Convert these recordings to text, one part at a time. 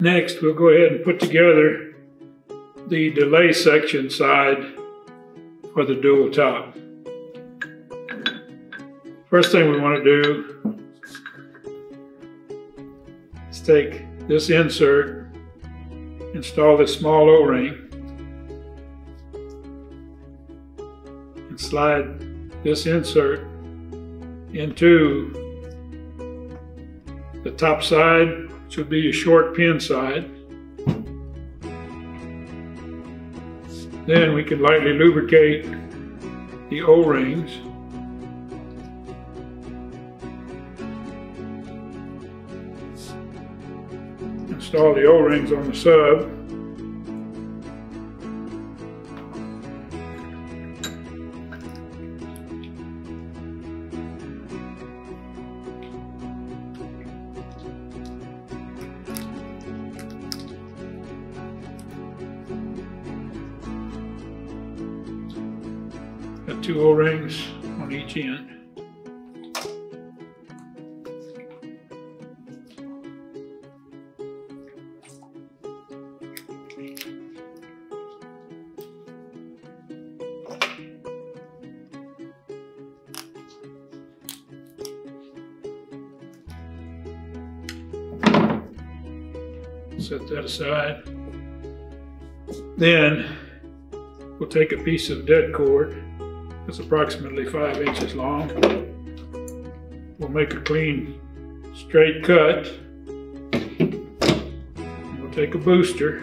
Next, we'll go ahead and put together the delay section side for the dual top. First thing we want to do is take this insert, install this small O-ring, and slide this insert into the top side, which would be a short pin side. Then we can lightly lubricate the O-rings. Install the O-rings on the sub. Got 2 O-rings on each end. Set that aside. Then we'll take a piece of dead cord that's approximately 5 inches long. We'll make a clean, straight cut. We'll take a booster.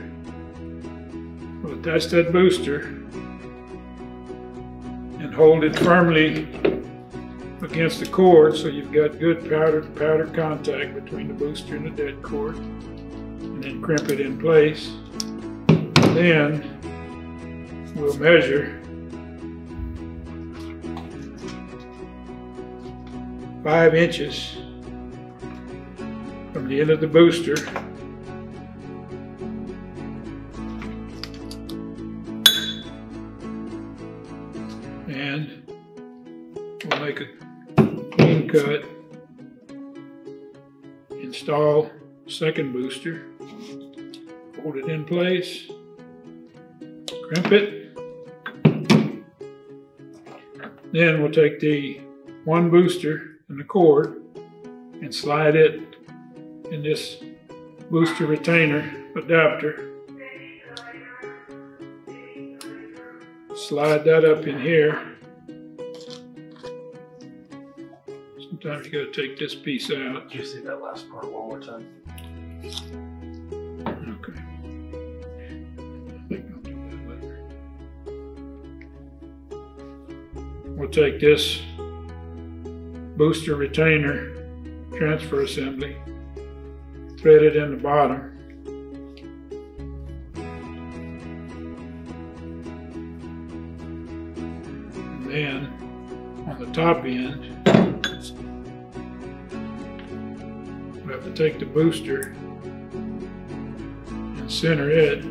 We'll attach that booster and hold it firmly against the cord so you've got good powder contact between the booster and the dead cord. And then crimp it in place. Then we'll measure 5 inches from the end of the booster and we'll make a clean cut, install second booster, hold it in place, crimp it. Then we'll take the one booster and the cord and slide it in this booster retainer adapter. Slide that up in here. Sometimes you got to take this piece out. Can you say that last part one more time? Okay. I think I'll do that later. We'll take this booster retainer transfer assembly, thread it in the bottom, and then on the top end we have to take the booster and center it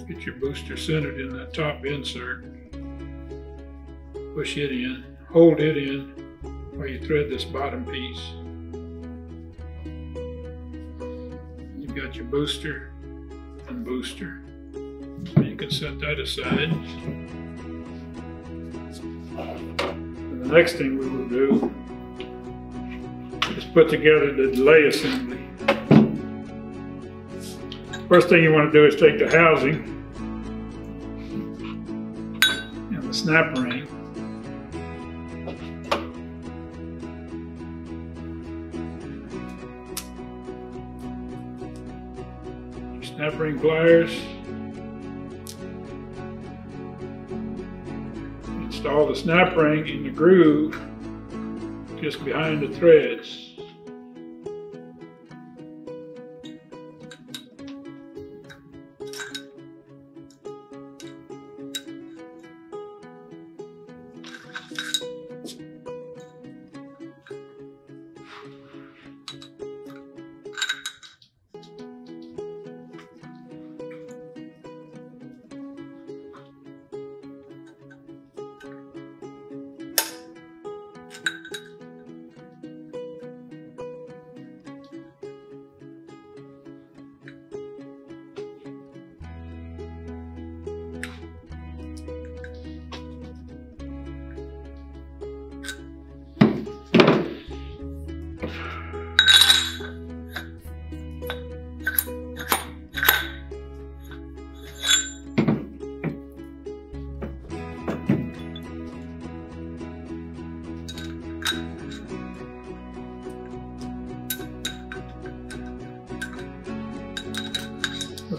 Get your booster centered in that top insert. Push it in, hold it in while you thread this bottom piece. You've got your booster and booster. So you can set that aside. And the next thing we will do is put together the delay assembly. First thing you want to do is take the housing and the snap ring. Your snap ring pliers. install the snap ring in the groove just behind the threads.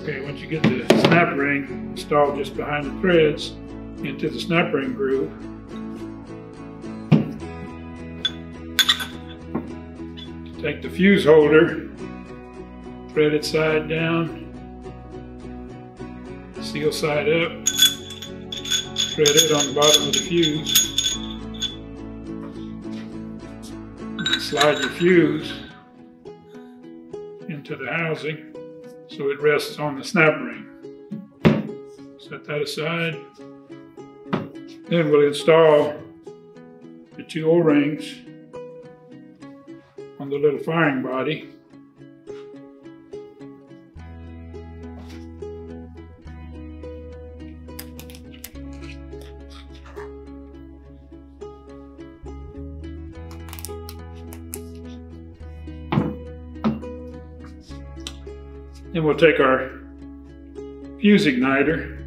Okay, once you get the snap ring installed just behind the threads into the snap ring groove, take the fuse holder, thread it side down, seal side up, thread it on the bottom of the fuse, and slide your fuse into the housing so it rests on the snap ring. Set that aside. Then we'll install the 2 O-rings on the little firing body. Then we'll take our fuse igniter.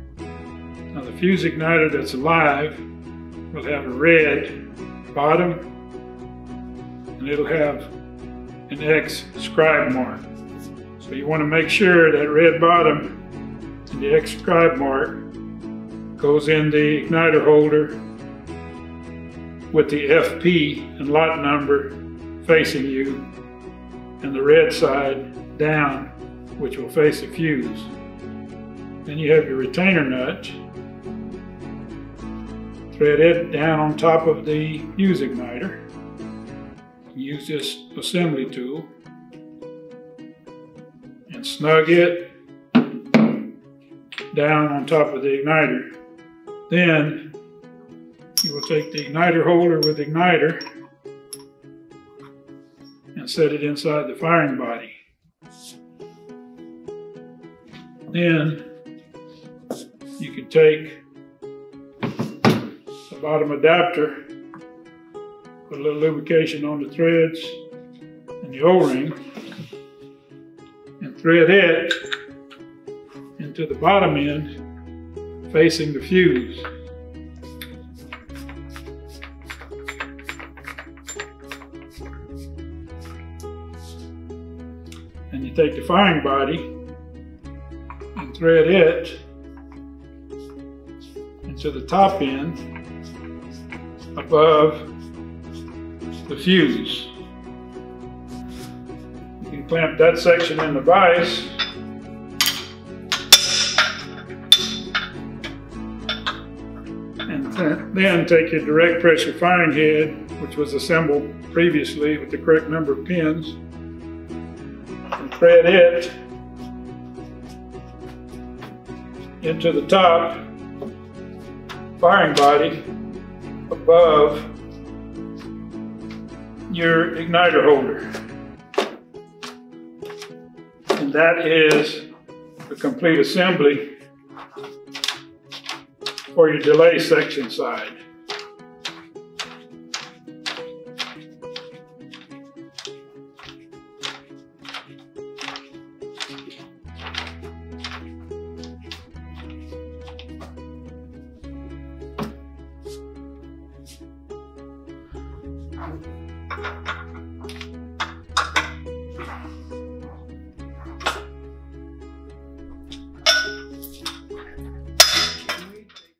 Now the fuse igniter that's alive will have a red bottom and it'll have an X scribe mark. So you want to make sure that red bottom and the X scribe mark goes in the igniter holder with the FP and lot number facing you and the red side down, which will face the fuse. Then you have your retainer nut. Thread it down on top of the fuse igniter. Use this assembly tool and snug it down on top of the igniter. Then you will take the igniter holder with igniter and set it inside the firing body. Then you can take the bottom adapter, put a little lubrication on the threads and the O-ring, and thread it into the bottom end facing the fuse. And you take the firing body and thread it into the top end above the fuse. You can clamp that section in the vise and then take your direct pressure firing head, which was assembled previously with the correct number of pins, and thread it into the top firing body above your igniter holder. And that is the complete assembly for your delay section side.